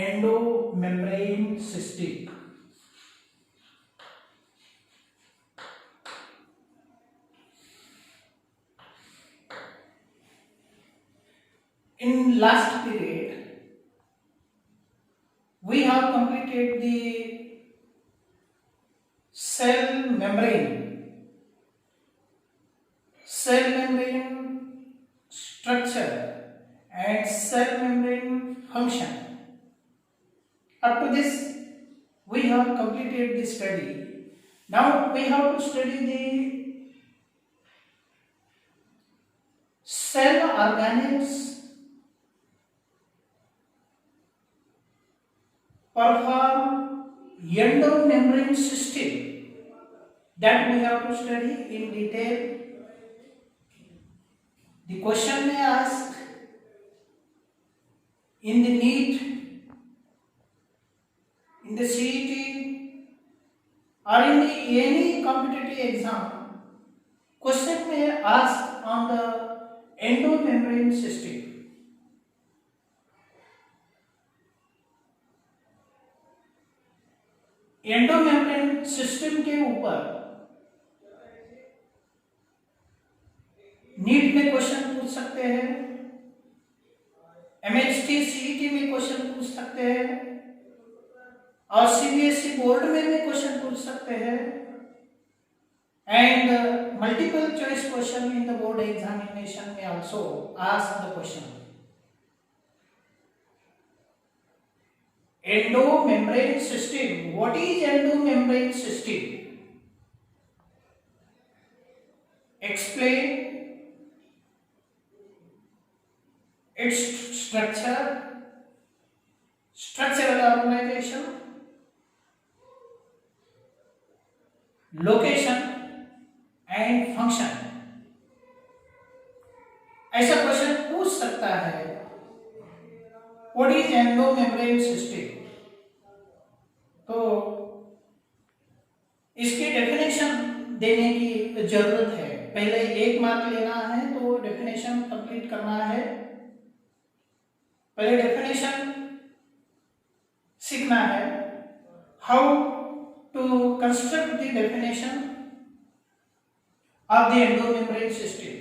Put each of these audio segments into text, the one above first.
endomembrane system. In last period, we have completed the cell membrane structure and cell membrane function. Up to this, we have completed the study. Now we have to study the cell organelles perform endomembrane system, that we have to study in detail. The question may ask in the NEET, in the CET, or in any competitive exam, question may ask on the endomembrane system. Endomembrane system के ऊपर NEET में question पूछ सकते हैं, MHT CET में question पूछ सकते हैं, और सीबीएसई बोर्ड में भी क्वेश्चन पूछ सकते हैं, and multiple choice question in the board examination में also ask the question. Endomembrane system. What is endomembrane system? Explain its structure, structural organization, location and function. ऐसा क्वेश्चन पूछ सकता है. What is endomembrane system? तो इसकी definition देने की जरूरत है. पहले 1 मार्क लेना है तो डेफिनेशन कंप्लीट करना है. पहले डेफिनेशन सीखना है. How to construct the definition of the endomembrane system.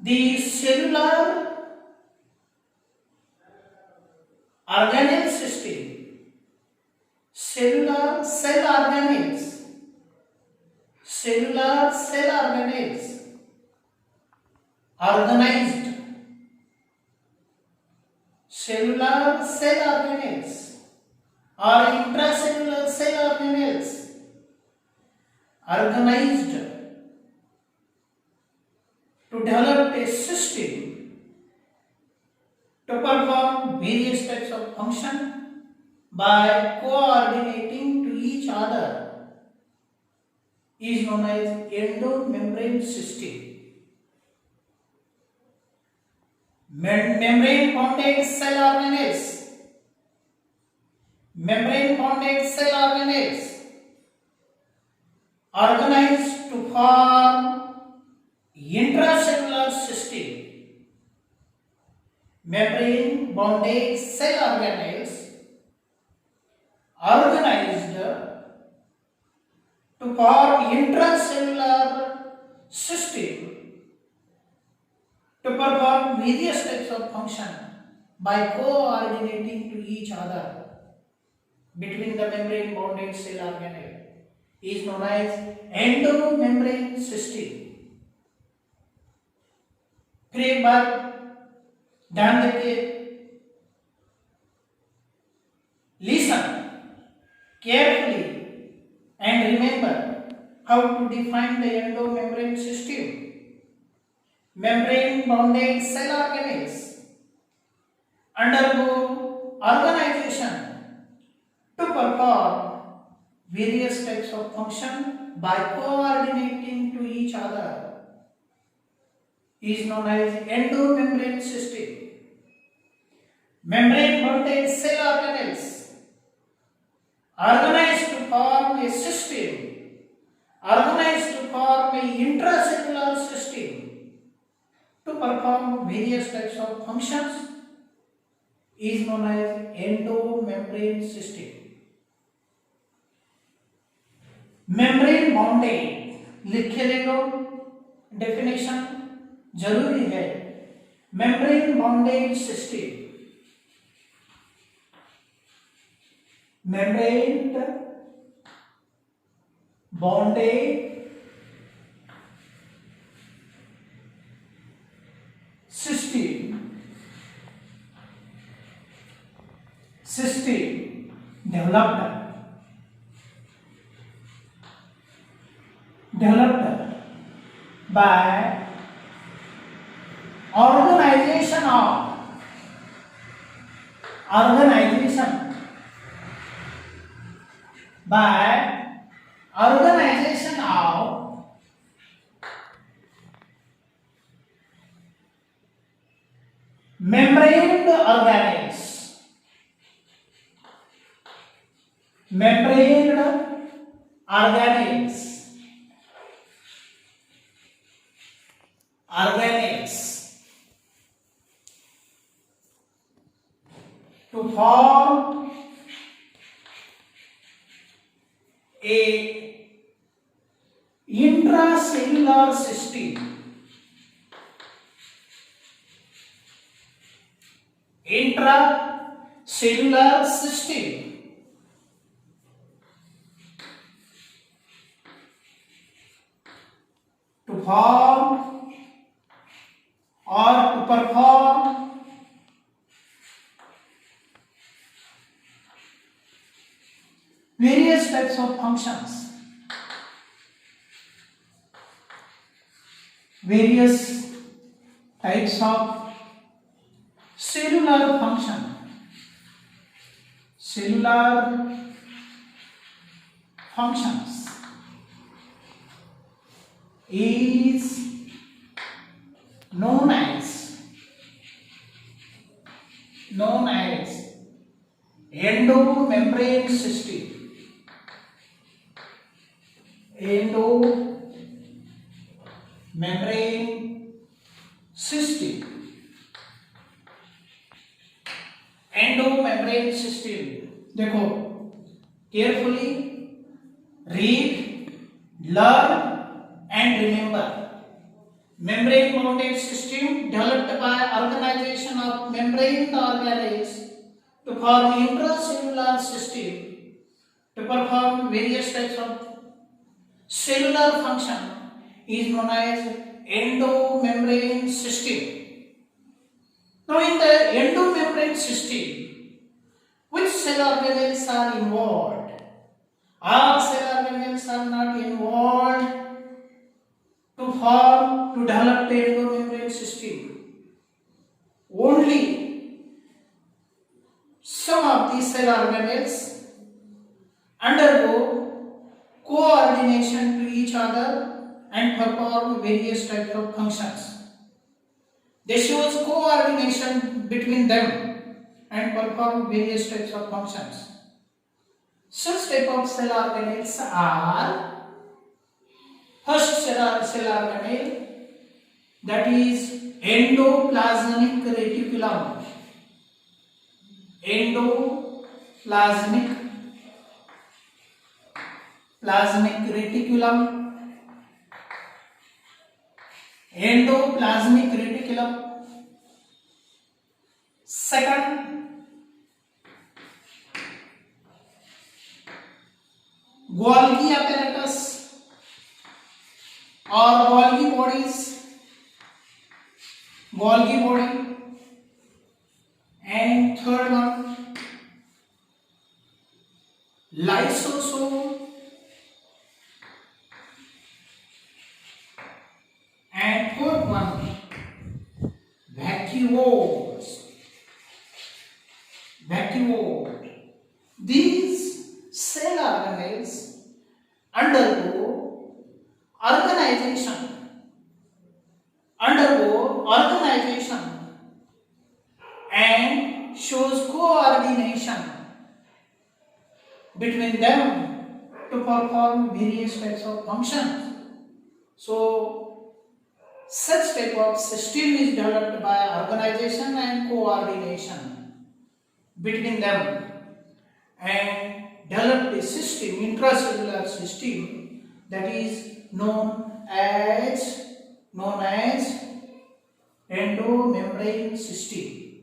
The cellular organelle system, cellular cell organelles, cellular cell organelles, organized cellular cell organelles or intracellular cell organelles, organized to develop a system to perform various types of function by coordinating to each other is known as endomembrane system. Membrane bonded cell organelles, membrane bonded cell organelles organized to form intracellular system. Membrane bonded cell organelles organized to form intracellular system to perform various types of function by coordinating to each other between the membrane bonded cell organelle is known as endomembrane system. फिर एक बार ध्यान देके listen carefully and remember how to define the endomembrane system. Membrane bonded cell organelles undergo organization to perform various types of function by coordinating to each other is known as endomembrane system. Membrane bonded cell organelles organized to form a system, organized to form a intracellular system to perform various types of functions is known as endomembrane system. Membrane bounded लिखे ले लो, definition जरूरी है। Membrane bounded system, membrane bounded system developed by organization of membraned organelles, to form a intracellular system, to form or to perform various types of functions, various types of cellular functions is known as endomembrane system. Endomembrane system. Endomembrane system. देखो, carefully read, learn and remember. Membrane bounded system developed by organization of membrane organelles to form intracellular system to perform various types of cellular function is known as endomembrane system. Now in the endomembrane system, which cell organelles are involved? All cell organelles are not involved to develop the endomembrane system. Only some of these cell organelles undergo coordination to each other and perform various types of functions. They shows coordination between them and perform various types of functions. Such type of cell organelles are first cell organelle, that is endoplasmic reticulum. Endoplasmic reticulum. Endoplasmic reticulum. Second, Golgi apparatus or Golgi bodies, Golgi body. And third one, lysosome. And fourth one, vacuoles. These cell organelles undergo organization and shows coordination between them to perform various types of functions. So Such type of system is developed by organization and coordination between them, and developed a system, intracellular system, that is known as endomembrane system.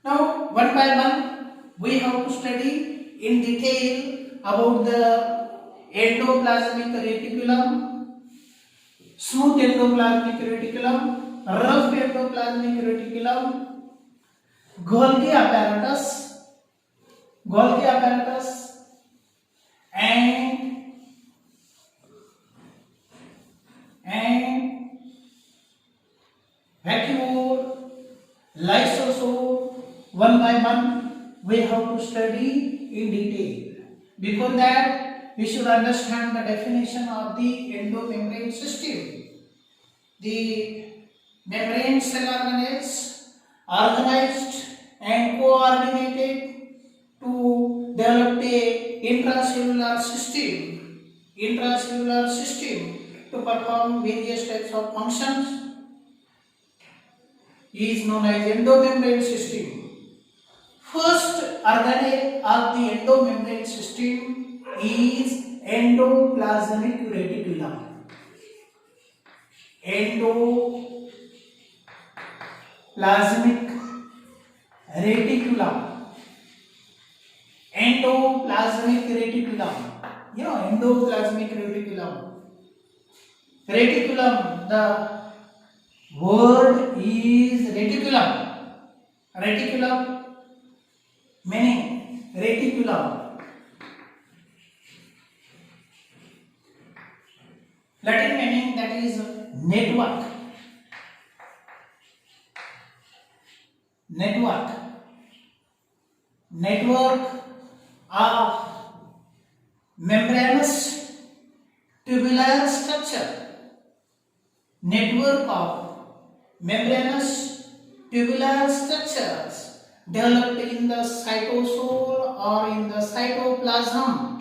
Now, one by one, we have to study in detail about the endoplasmic reticulum, smooth endoplasmic reticulum, rough endoplasmic reticulum, Golgi apparatus, and vacuole, lysosome. One by one, we have to study in detail. Before that, we should understand the definition of the endomembrane system. The membrane cell organelles organized and coordinated to develop a intracellular system to perform various types of functions is known as endomembrane system. First organelle of the endomembrane system is endoplasmic reticulum. Endoplasmic reticulum. You know, endoplasmic reticulum. Reticulum, the word is reticulum. Reticulum meaning reticulum. Latin meaning, that is network. Network of membranous tubular structure. Network of membranous tubular structures developed in the cytosol or in the cytoplasm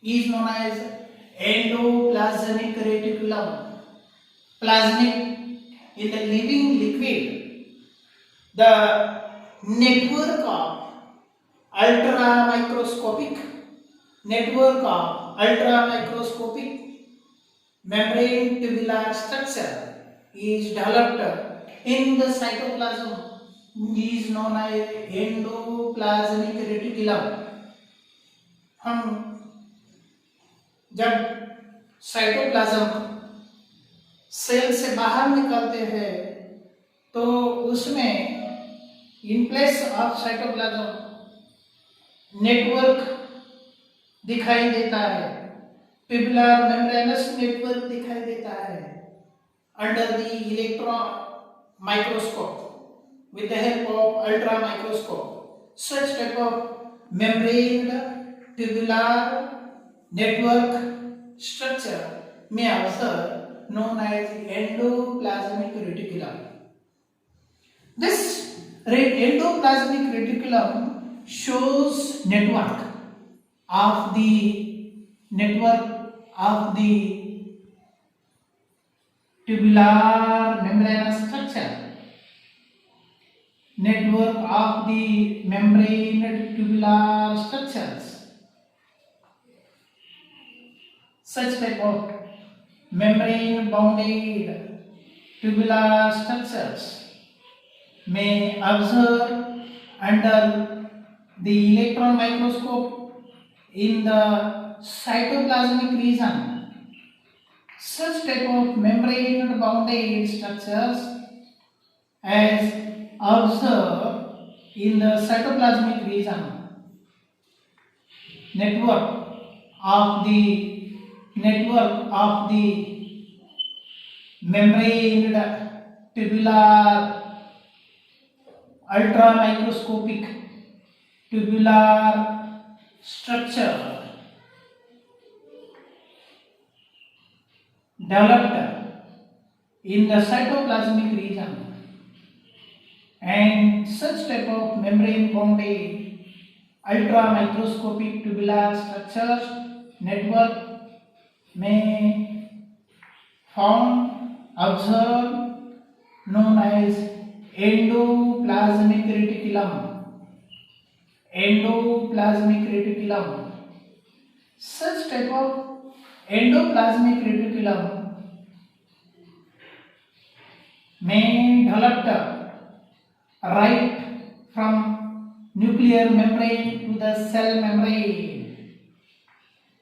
is known as endoplasmic reticulum. Plasmic in the living liquid. The network of ultramicroscopic membrane tubular structure is developed in the cytoplasm is known as endoplasmic reticulum. हम जब cytoplasm cell से बाहर निकलते हैं तो उसमें in place of cytoplasm network दिखाई देता है, ट्यूबुलर मेम्ब्रेनस नेटवर्क दिखाई देता है under the electron microscope with the help of ultra microscope. Such type of membrane tubular network structure may observe known as endoplasmic reticulum. This endoplasmic reticulum shows network of the tubular membranous structure. Network of the membrane tubular structures. Such type of membrane bounded tubular structures may observe under the electron microscope in the cytoplasmic region. Such type of membrane bounded structures as observed in the cytoplasmic region. Network of the membrane tubular ultramicroscopic tubular structure developed in the cytoplasmic region. And such type of membrane bounded ultramicroscopic tubular structures network may found, observed, known as endoplasmic reticulum. Endoplasmic reticulum. Such type of endoplasmic reticulum may develop right from nuclear membrane to the cell membrane.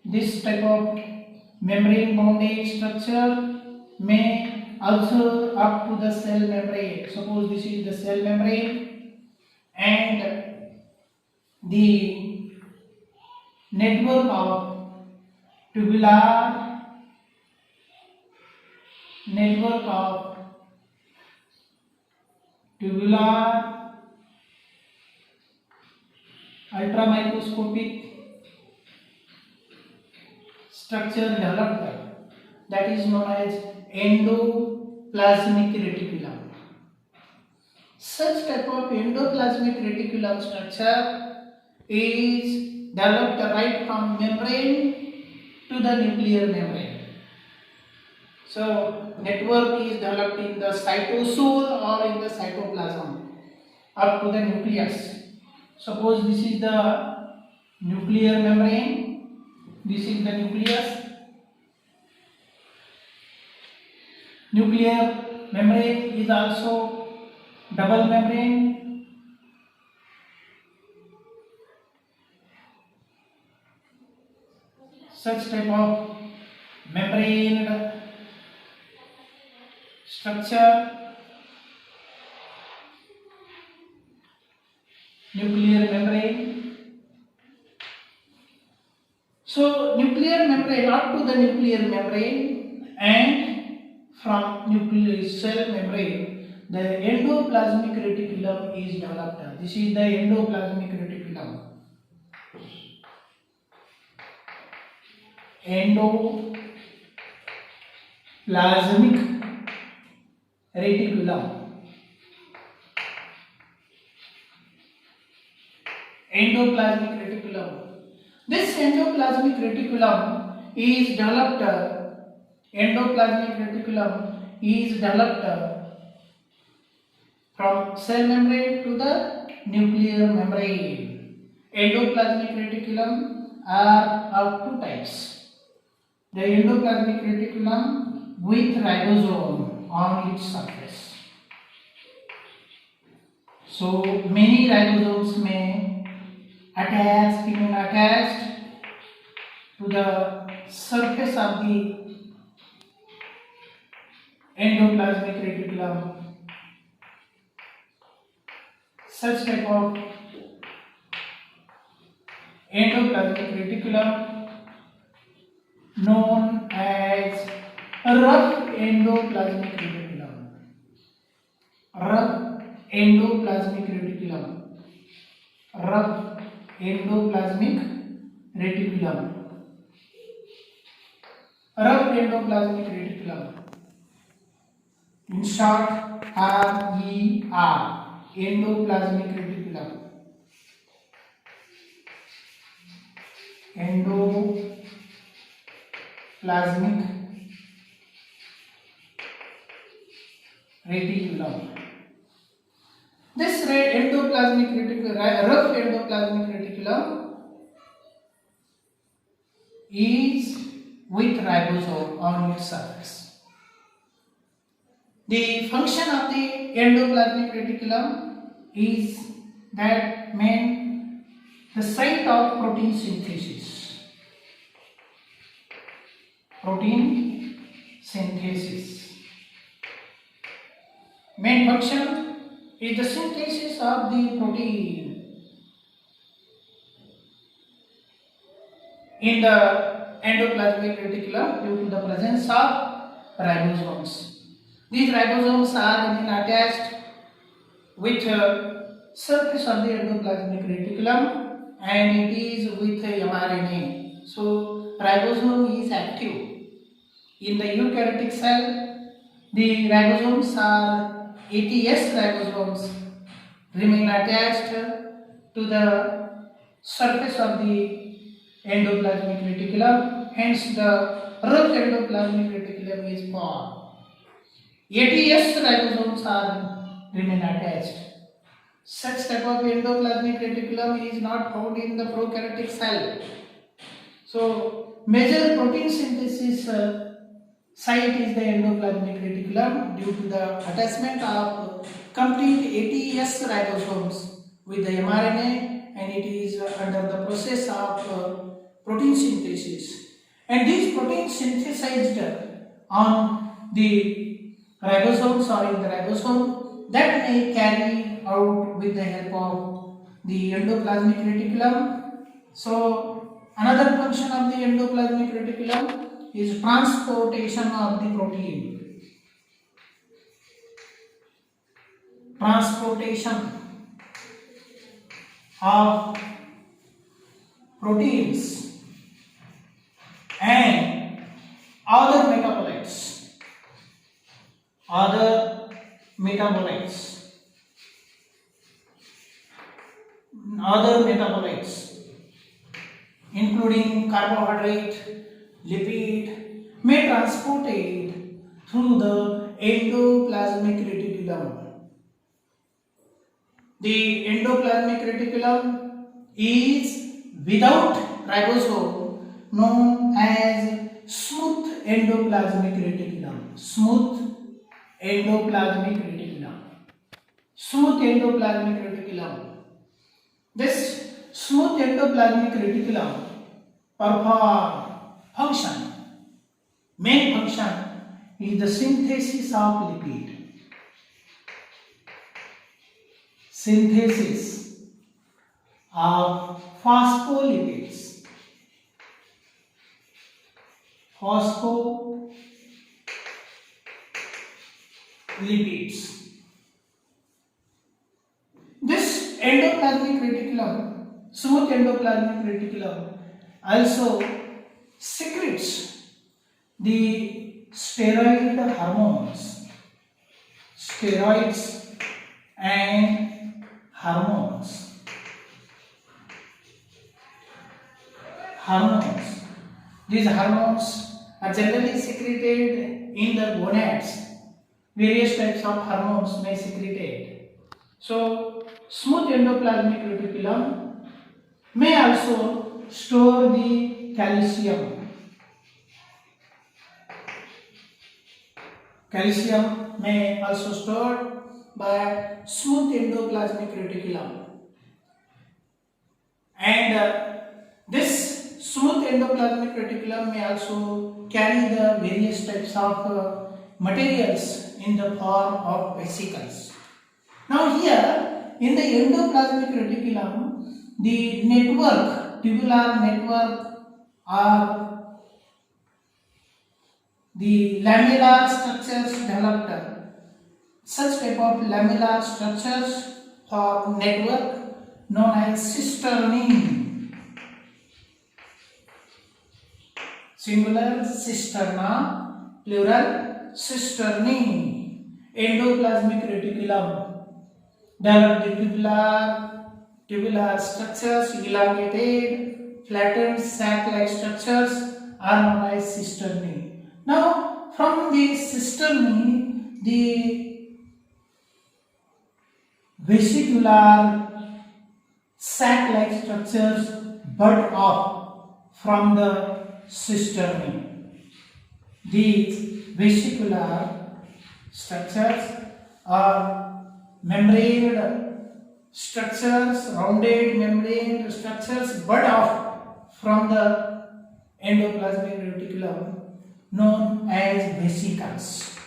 This type of membrane bounded structure may also up to the cell membrane. Suppose this is the cell membrane and the network of tubular ultramicroscopic structure developed, that is known as endoplasmic reticulum. Such type of endoplasmic reticulum structure is developed right from membrane to the nuclear membrane. So network is developed in the cytosol or in the cytoplasm up to the nucleus. Suppose this is the nuclear membrane, this is the nucleus. Nuclear membrane is also double membrane. Such type of membrane structure, nuclear membrane. So nuclear membrane up to the nuclear membrane and from nuclear cell membrane, the endoplasmic reticulum is developed. This is the endoplasmic reticulum. Endoplasmic reticulum. Endoplasmic reticulum. This endoplasmic reticulum is developed. Endoplasmic reticulum is developed from cell membrane to the nuclear membrane. Endoplasmic reticulum are of two types. The endoplasmic reticulum with ribosome on its surface. So many ribosomes may remain attached to the surface of the endoplasmic reticulum. Such type of endoplasmic reticulum known as rough endoplasmic reticulum. Rough endoplasmic reticulum. Rough endoplasmic reticulum. Rough endoplasmic reticulum. In short, RER. Endoplasmic reticulum. Endoplasmic reticulum. This endoplasmic reticulum, rough endoplasmic reticulum, is with ribosome on its surface. The function of the endoplasmic reticulum is that main the site of protein synthesis. Protein synthesis. Main function is the synthesis of the protein in the endoplasmic reticulum due to the presence of ribosomes. These ribosomes are attached with surface of the endoplasmic reticulum and it is with mRNA. So ribosome is active. In the eukaryotic cell, the ribosomes are ATS ribosomes remain attached to the surface of the endoplasmic reticulum hence the rough endoplasmic reticulum is formed. 80S ribosomes are remain attached. Such type of endoplasmic reticulum is not found in the prokaryotic cell. So major protein synthesis site is the endoplasmic reticulum due to the attachment of complete 80S ribosomes with the mRNA, and it is under the process of protein synthesis. And these proteins synthesized on the ribosomes or in the ribosome that may carry out with the help of the endoplasmic reticulum. So another function of the endoplasmic reticulum is transportation of the protein. Transportation of proteins and other metabolites. Other metabolites including carbohydrate, lipid may transported through the endoplasmic reticulum. The endoplasmic reticulum is without ribosome known as smooth endoplasmic reticulum. Smooth endoplasmic reticulum. Smooth endoplasmic reticulum. This smooth endoplasmic reticulum perform function. Main function is the synthesis of lipid. Synthesis of phospholipids. Phospholipids. This endoplasmic reticulum, smooth endoplasmic reticulum, also secretes the steroid hormones, steroids and hormones. These hormones are generally secreted in the gonads. Various types of hormones may secreted. So smooth endoplasmic reticulum may also store the calcium. Calcium may also stored by smooth endoplasmic reticulum, and this smooth endoplasmic reticulum may also carry the various types of materials in the form of vesicles. Now here in the endoplasmic reticulum, the network, tubular network, or the lamellar structures developed. Such type of lamellar structures or network known as cisternae. Singular cisterna, plural cisternae. Endoplasmic reticulum develop the tubular structures, elongated, flattened sac-like structures are known as cisternae. Now from the cisternae, the vesicular sac-like structures bud off from the cisternae. These vesicular structures are membraned structures, rounded membrane structures bud off from the endoplasmic reticulum known as vesicles.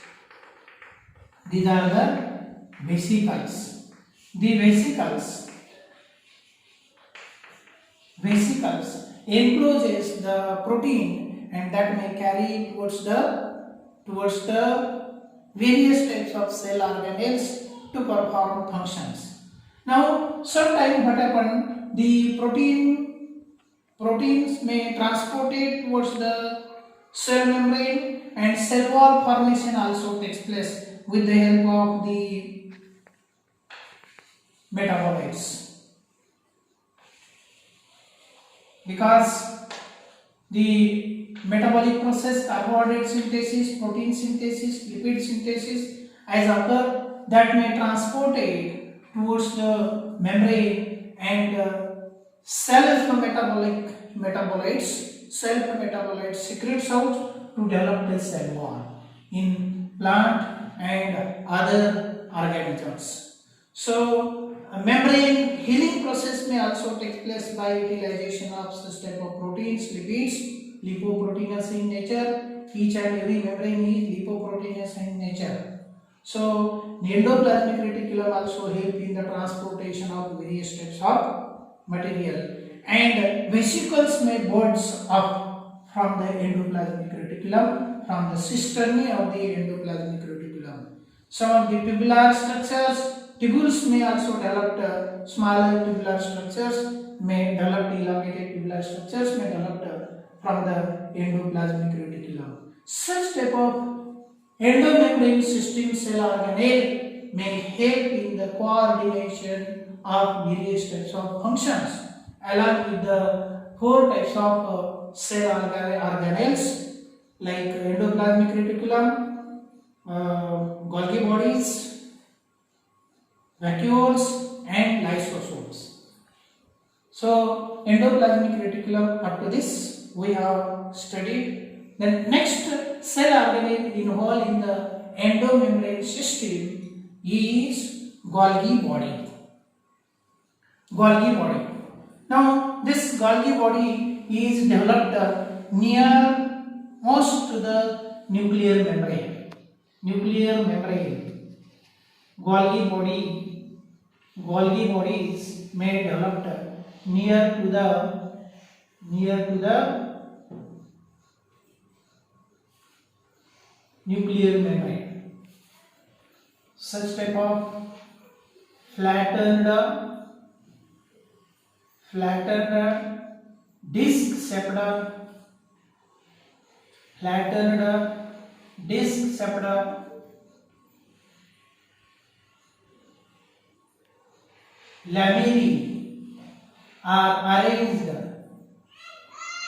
These are the vesicles. The vesicles encloses the protein, and that may carry towards the various types of cell organelles to perform functions. Now sometime what happened, the proteins may transported towards the cell membrane, and cell wall formation also takes place with the help of the metabolites, because the metabolic process, carbohydrate synthesis, protein synthesis, lipid synthesis as occur that may transport it towards the membrane and self metabolites secretes out to develop the cell wall in plant and other organisms. So a membrane healing process may also take place by utilization of such type of proteins, lipids, lipoproteinous in nature. Each and every membrane is lipoproteinous in nature. So the endoplasmic reticulum also help in the transportation of various types of material, and vesicles may buds up from the endoplasmic reticulum, from the cisternae of the endoplasmic reticulum. Some of the tubular structures, tubules may also develop smaller tubular structures, may develop elongated tubular structures, may develop from the endoplasmic reticulum. Such type of endomembrane system cell organelle may help in the coordination of various types of functions along with the four types of cell organelles like endoplasmic reticulum, Golgi bodies, vacuoles and lysosomes. So endoplasmic reticulum, up to this we have studied. Then next cell organelle involved in the endomembrane system is Golgi body. Golgi body. Now this Golgi body is developed near most to the nuclear membrane. Nuclear membrane. Golgi bodies may develop near to the nuclear membrane. Such type of flattened disc septa, lamellae are arranged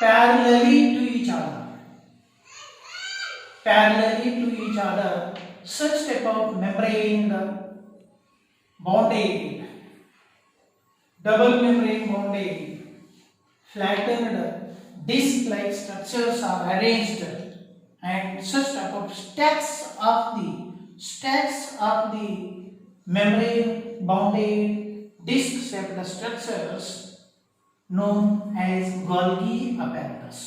parallelly to each other. Such type of membrane bonded, double membrane bonded, flattened disc-like structures are arranged, and such type of stacks of the membrane bounded disc-shaped structures known as Golgi apparatus.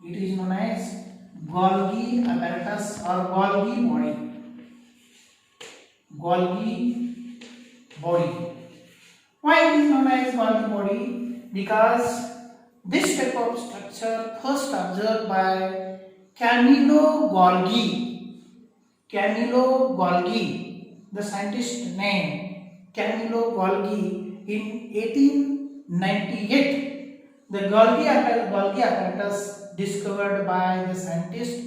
It is known as Golgi apparatus or Golgi body. Why it is known as Golgi body? Because this type of structure first observed by Camillo Golgi, the scientist name Camillo Golgi in 1898. The Golgi apparatus discovered by the scientist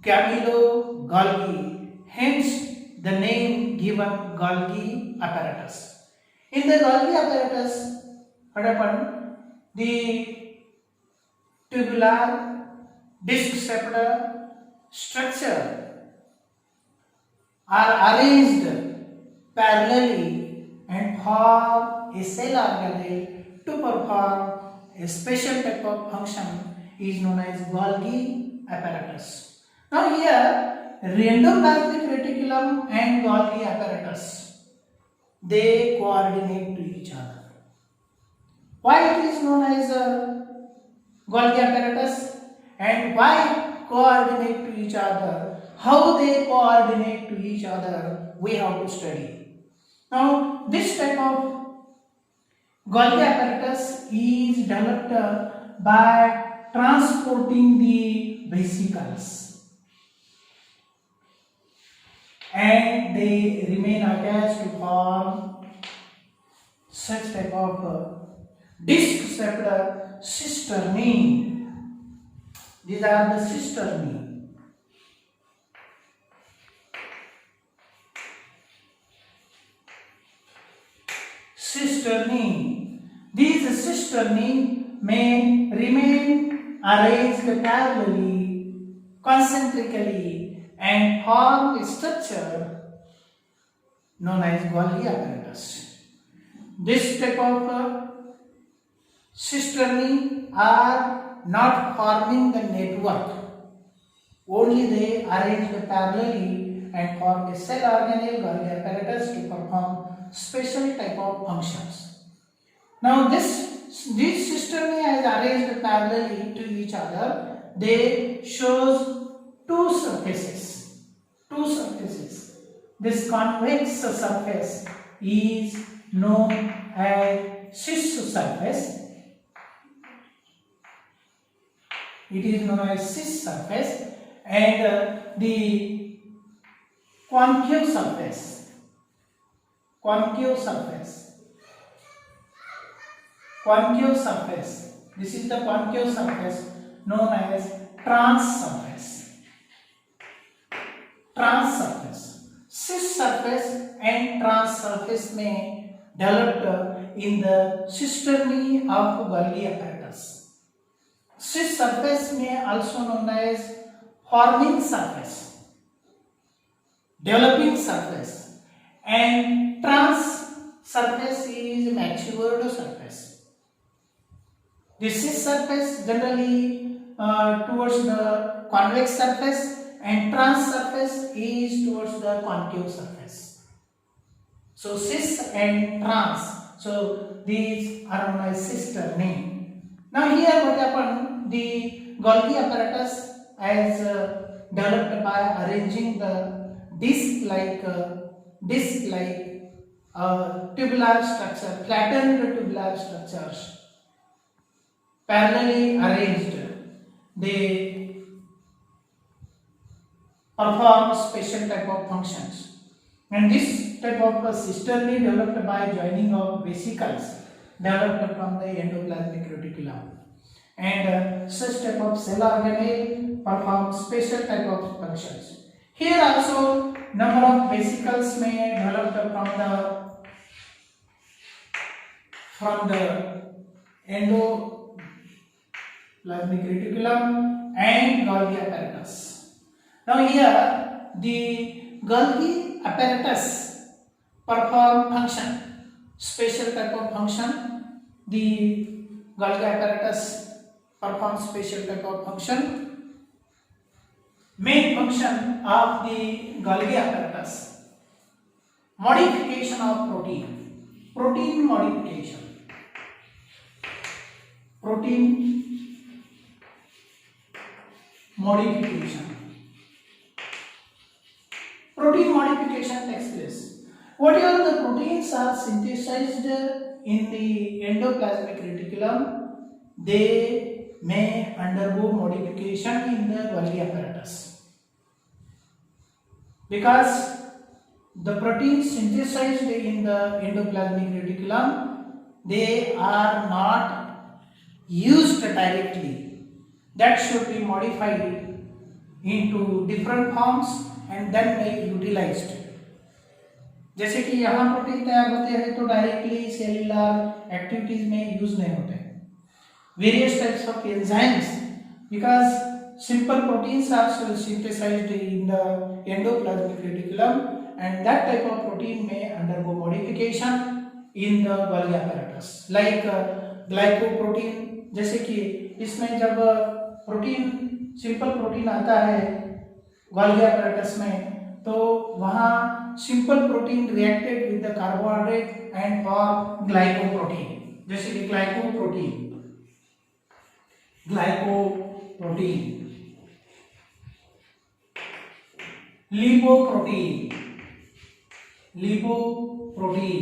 Camillo Golgi, hence the name given Golgi apparatus. In the Golgi apparatus, what happened? The tubular disc-shaped structure are arranged parallelly and form a cell organelle to perform a special type of function is known as Golgi apparatus. Now here, endoplasmic reticulum and Golgi apparatus, they coordinate to each other. Why it is known as Golgi apparatus and why coordinate to each other? How they coordinate to each other, we have to study. Now, this type of Golgi apparatus is developed by transporting the vesicles, and they remain attached to form such type of disc-shaped cisternae. These are the cisternae. These cisternae may remain arranged parallelly, concentrically, and form a structure known as Golgi apparatus. This type of cisternae are not forming the network, only they arrange parallelly and form a cell organelle Golgi apparatus to perform special type of functions. Now these cisternae as arranged parallelly to each other, they shows two surfaces. This convex surface is known as cis surface. It is known as cis surface, and the concave surface. This is the concave surface known as trans surface. Cis surface and trans surface may develop in the cisternae of Golgi apparatus. Cis surface may also known as forming surface, developing surface, and trans surface is matured surface. The cis surface generally towards the convex surface, and trans surface is towards the concave surface. So cis and trans, so these are known as cisternae. Now here what happened, the Golgi apparatus as developed by arranging the disc-like tubular structure, flattened tubular structures, parallelly arranged, they perform special type of functions. And this type of cisternae developed by joining of vesicles developed from the endoplasmic reticulum. And such type of cell organelle perform special type of functions. Here also number of vesicles may develop from the endoplasmic reticulum and Golgi apparatus. Now here the Golgi apparatus perform function, special type of function. The Golgi apparatus perform special type of function. Main function of the Golgi apparatus: modification of protein modification. Protein modification takes place. Whatever the proteins are synthesized in the endoplasmic reticulum, they may undergo modification in the Golgi apparatus, because the proteins synthesized in the endoplasmic reticulum, they are not used directly. That should be modified into different forms and then may utilized. जैसे कि यहाँ protein तैयार होते हैं तो directly cellular activities में use नहीं होते. Various types of enzymes, because simple proteins are synthesized in the endoplasmic reticulum, and that type of protein may undergo modification in the Golgi apparatus, like glycoprotein. जैसे कि इसमें जब protein simple protein आता है Golgi apparatus में, तो वहाँ simple protein reacted with the carbohydrate and form glycoprotein. जैसे कि glycoprotein, lipoprotein,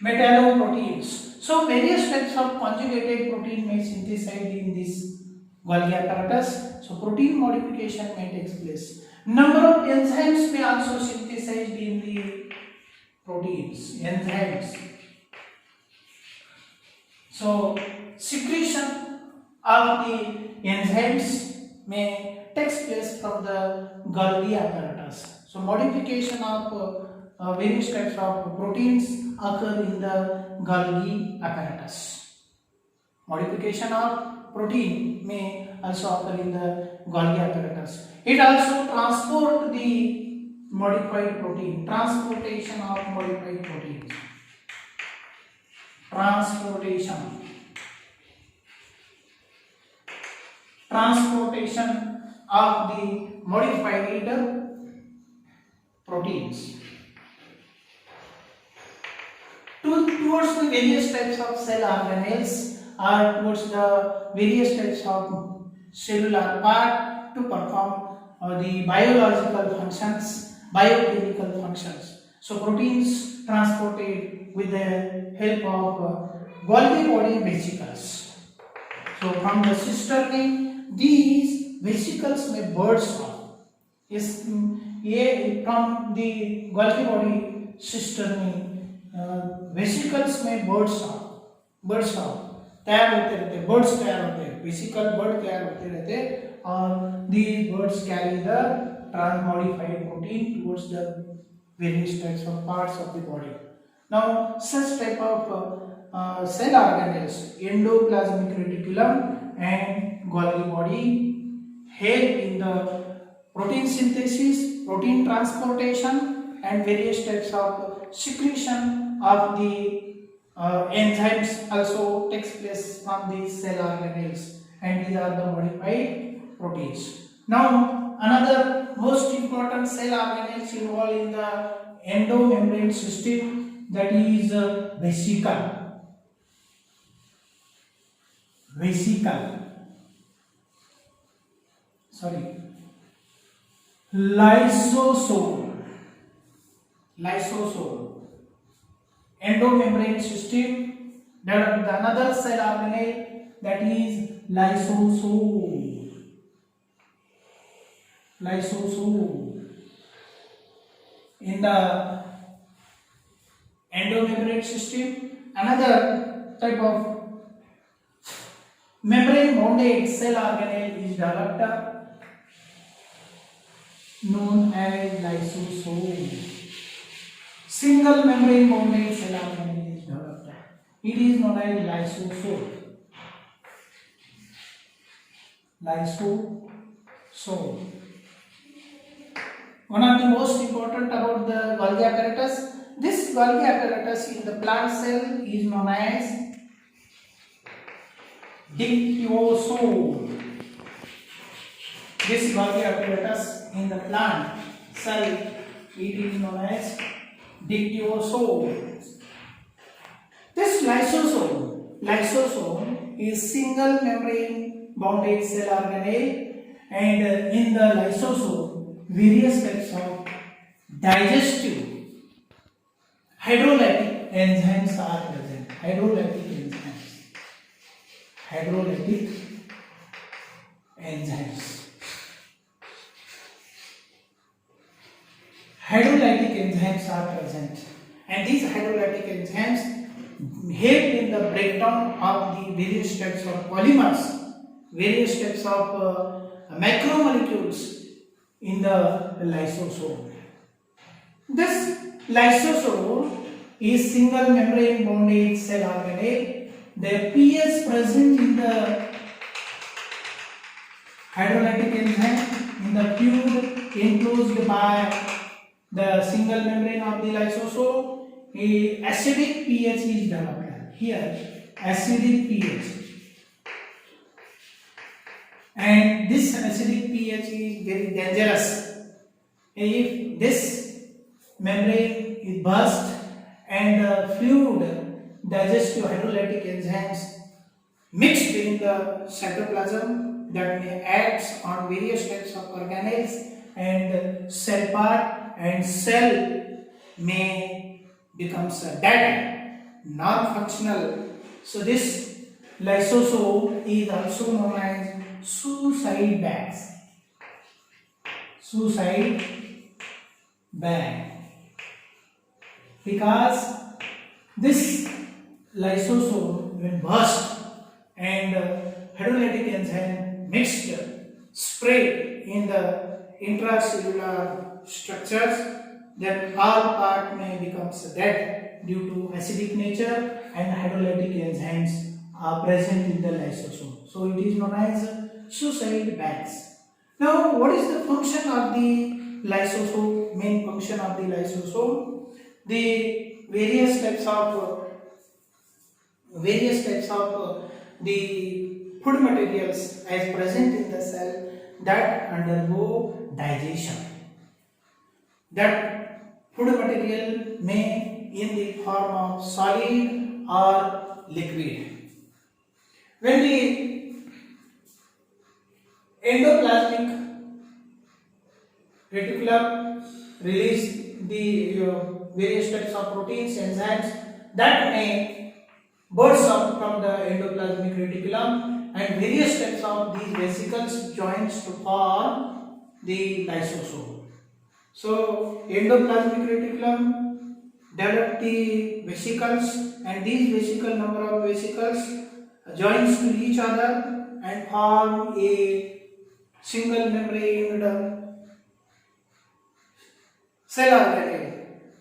metalloproteins. So various types of conjugated protein may synthesized in this Golgi apparatus. So protein modification may take place. Number of enzymes may also synthesized in the proteins. Enzymes. So secretion of the enzymes may takes place from the Golgi apparatus. So modification of various types of proteins occur in the Golgi apparatus. Modification of protein may also occur in the Golgi apparatus. It also transport the modified protein, transportation of modified proteins, transportation of the modified proteins towards the various types of cell organelles or towards the various types of cellular part to perform the biological functions, biochemical functions. So proteins transported with the help of Golgi body vesicles. So from the cisternae, these vesicles may burst off. Yes, from the Golgi body cisternae, vesicles may burst off, तैयार होते रहते, birds तैयार होते हैं, vesicle bird तैयार होते रहते, और these birds carry the transmodified protein towards the various types of parts of the body. Now such type of cell organelles, endoplasmic reticulum and Golgi body, help in the protein synthesis, protein transportation and various types of secretion of the enzymes also takes place from these cell organelles, and these are the modified proteins. Now another most important cell organelles involved in the endomembrane system, that is lysosome. Endomembrane system, another cell organelle, that is lysosome. In the endomembrane system, another type of membrane bonded cell organelle is developed, known as lysosome. Single membrane bonded cell organelle is developed. It is known as lysosome. One of the most important about the Golgi apparatus, this Golgi apparatus in the plant cell is known as dictyosome. This Golgi apparatus in the plant cell, it is known as dictyosome. This lysosome is single membrane bounded cell organelle, and in the lysosome various types of digestive hydrolytic enzymes are present. Hydrolytic enzymes are present, and these hydrolytic enzymes help in the breakdown of the various types of polymers, various types of macromolecules in the lysosome. This lysosome is single membrane bonded cell organelle. The pH present in the hydrolytic enzyme in the tube enclosed by the single membrane of the lysosome, a acidic pH is developed. Here, acidic pH. And this acidic pH is very dangerous. If this membrane is burst and fluid digestive hydrolytic enzymes mixed in the cytoplasm, that may act on various types of organelles and cell part, and cell may becomes dead, non-functional. So this lysosome is also known as suicide bag, because this lysosome when burst and hydrolytic enzyme mixed spread in the intracellular structures, then all part may become dead due to acidic nature, and hydrolytic enzymes are present in the lysosome. So it is known as suicide bags. Now, what is the function of the lysosome? Main function of the lysosome. The various types of the food materials as present in the cell that undergo digestion. That food material may in the form of solid or liquid. When the endoplasmic reticulum release the various types of proteins, enzymes that may burst out from the endoplasmic reticulum, and various types of these vesicles joins to form the lysosome. So endoplasmic reticulum develop the vesicles, and these number of vesicles joins to each other and form a single membraned cell organelle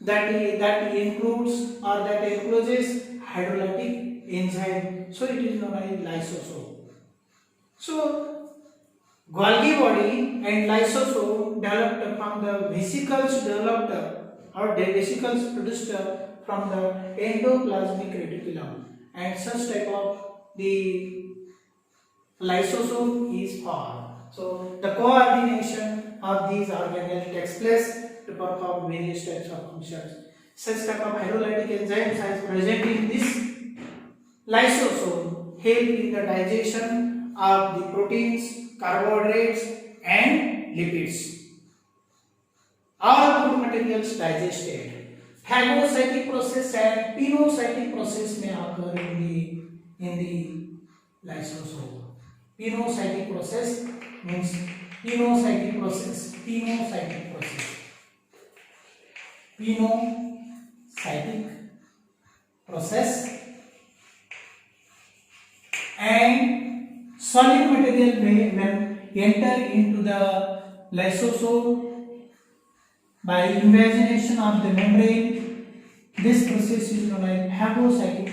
that includes or that encloses hydrolytic enzyme. So it is known as lysosome. So Golgi body and lysosome developed from the vesicles produced from the endoplasmic reticulum, and such type of the lysosome is formed. So the coordination of these organelles takes place to perform various types of functions. Such type of hydrolytic enzymes are present in this lysosome, help in the digestion of the proteins, carbohydrates and lipids. All food materials digested. Phagocytic process and pinocytic process may occur in the lysosome. Pinocytic process means pinocytic process and solid material may when enter into the lysosome by invagination of the membrane. This process is known as phagocytic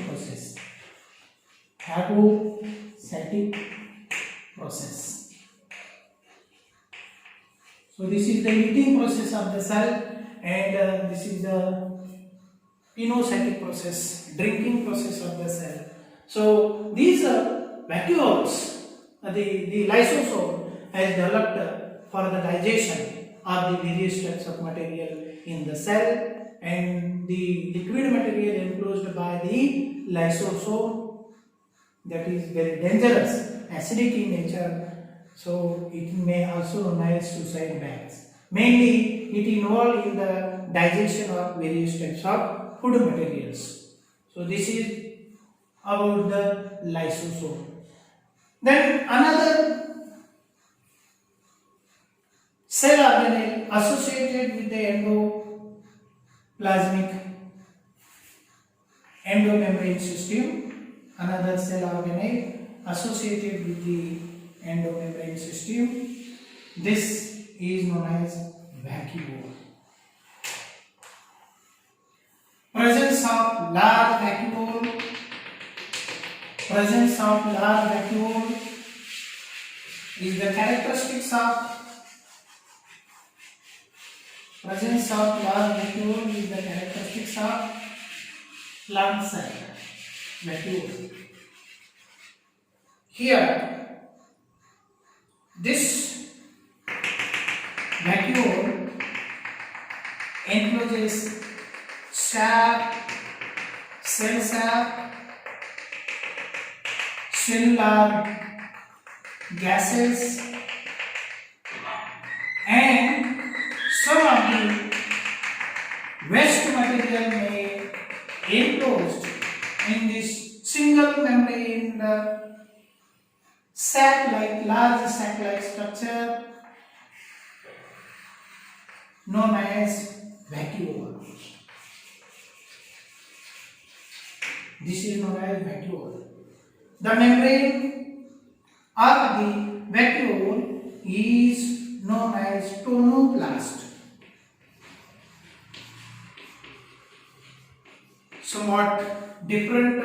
process. So this is the eating process of the cell, and this is the pinocytic process, drinking process of the cell. So these vacuoles, the lysosome has developed for the digestion of the various types of material in the cell, and the liquid material enclosed by the lysosome, that is very dangerous, acidic in nature. So it may also known as suicide bags. Mainly it involved in the digestion of various types of food materials. So this is about the lysosome. Then another cell organelle associated with the endomembrane system. Another cell organelle associated with the endomembrane system. This is known as vacuole. Presence of large vacuole is the characteristics of plant cell vacuole. Here, this vacuole encloses cell sap, cellular gases, and some of the waste material may enclosed in this single membrane large sac-like structure known as vacuole. This is known as vacuole. The membrane of the vacuole is known as tonoplast. Somewhat different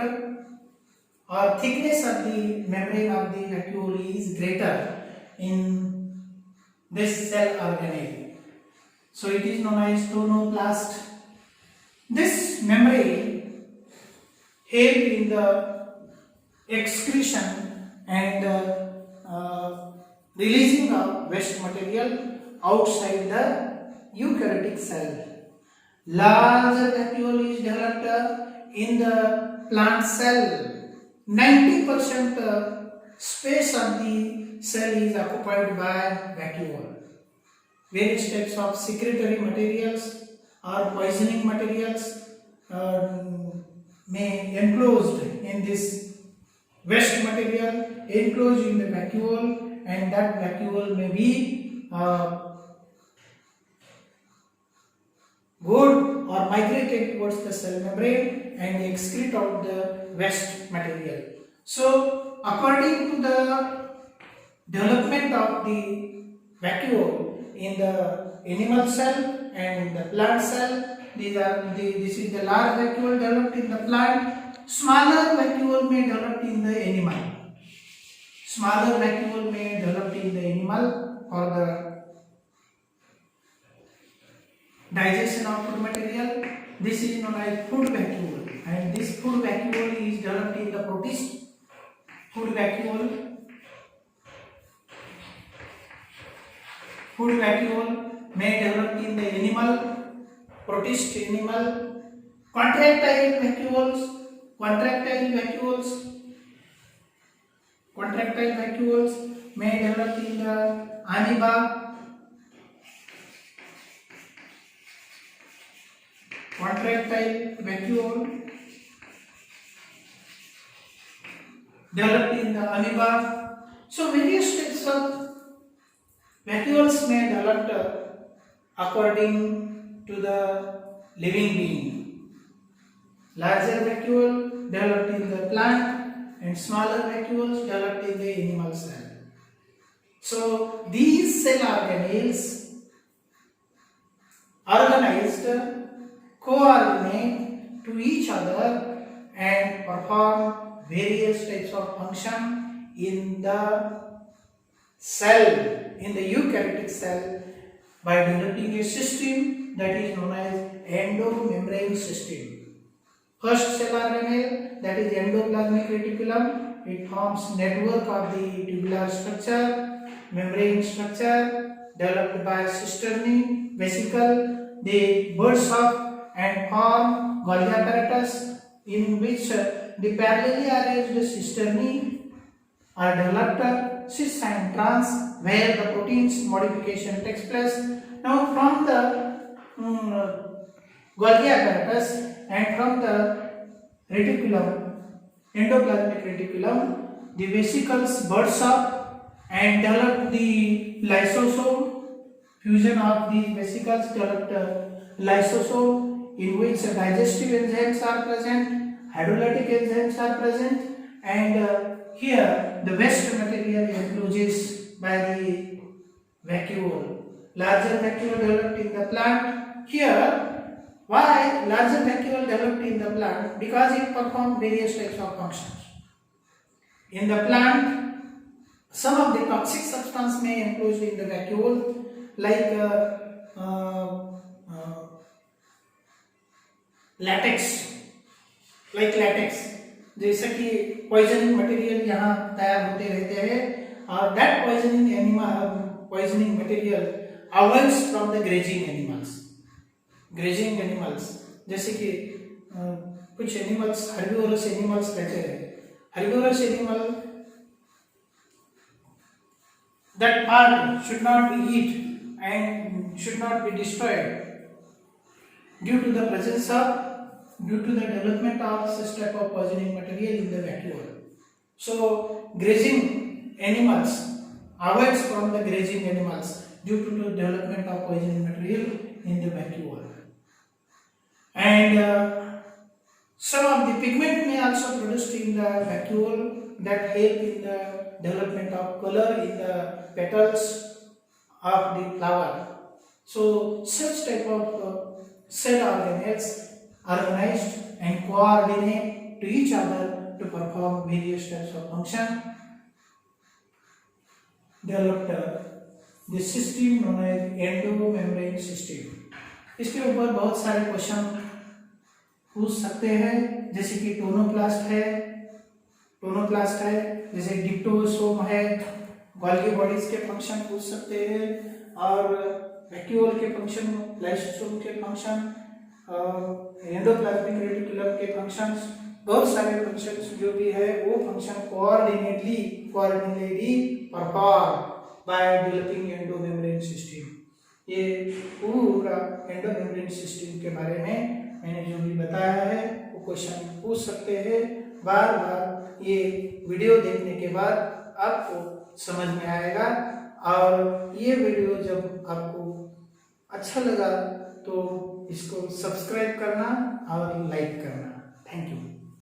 or thickness of the membrane of the vacuole is greater in this cell organelle. So it is known as tonoplast. This membrane help in the excretion and releasing of waste material outside the eukaryotic cell. Larger vacuole is developed in the plant cell. 90% space of the cell is occupied by vacuole. Various types of secretory materials or poisoning materials may enclosed in this waste material enclosed in the vacuole, and that vacuole may be good or migrated towards the cell membrane and excrete out the waste material. So according to the development of the vacuole in the animal cell and in the plant cell, this is the large vacuole developed in the plant. Smaller vacuole may develop in the animal. Smaller vacuole may develop in the animal for the digestion of food material. This is known as food vacuole, and this food vacuole is developed in the protist. Food vacuole may develop in the animal, protist animal. Contractile vacuoles may develop in the amoeba. Contractile vacuole developed in the amoeba. So various types of vacuoles may develop according to the living being. Larger vacuole developed in the plant and smaller vacuoles developed in the animal cell. So these cell organelles organized coordinate to each other and perform various types of function in the cell, in the eukaryotic cell, by developing a system that is known as endomembrane system. First cell organelle, that is endoplasmic reticulum, it forms network of the tubular structure, membrane structure developed by cisternae, vesicle. They burst off and form Golgi apparatus, in which the parallelly arranged cisternae are developed cis and trans, where the proteins modification takes place. Now from the Golgi apparatus and from the reticulum, endoplasmic reticulum, the vesicles burst up and develop the lysosome. Fusion of these vesicles developed lysosome, in which digestive enzymes are present, hydrolytic enzymes are present, and here the waste material encloses by the vacuole. Larger vacuole developed in the plant. Here, why larger vacuole developed in the plant? Because it performs various types of functions. In the plant, some of the toxic substance may enclosed in the vacuole, like latex, जैसे कि poisoning material यहाँ तैयार होते रहते हैं, और that poisoning material avoids from the grazing animals, जैसे कि कुछ एनिमल्स हर्बिवोरस एनिमल्स कहते हैं. Herbivores animal, that part should not be eaten and should not be destroyed due to the development of such type of poisoning material in the vacuole. So grazing animals avoids from the grazing animals due to the development of poisoning material in the vacuole. And some of the pigment may also produced in the vacuole that help in the development of color in the petals of the flower. So such type of cell organelles organized and coordinate to each other to perform various types of function, developed the system known as endomembrane system. इसके ऊपर बहुत सारे question पूछ सकते हैं, जैसे कि tonoplast है, जैसे डिप्टोसोम है, गोल्गी बॉडीज के फंक्शन पूछ सकते हैं, और वैक्यूल के फंक्शन, लाइसोसोम के फंक्शन, एंडोप्लाज्मिक रेटिकुलम के फंक्शंस, बहुत सारे फंक्शंस जो भी है वो function coordinately perform by developing endomembrane system. ये पूरा एंडोमेम्ब्रेन सिस्टम के बारे में मैंने जो भी बताया है वो क्वेश्चन पूछ सकते हैं। बार बार ये वीडियो देखने के बाद आपको समझ में आएगा, और ये वीडियो जब आपको अच्छा लगा तो इसको सब्सक्राइब करना और लाइक करना। Thank you.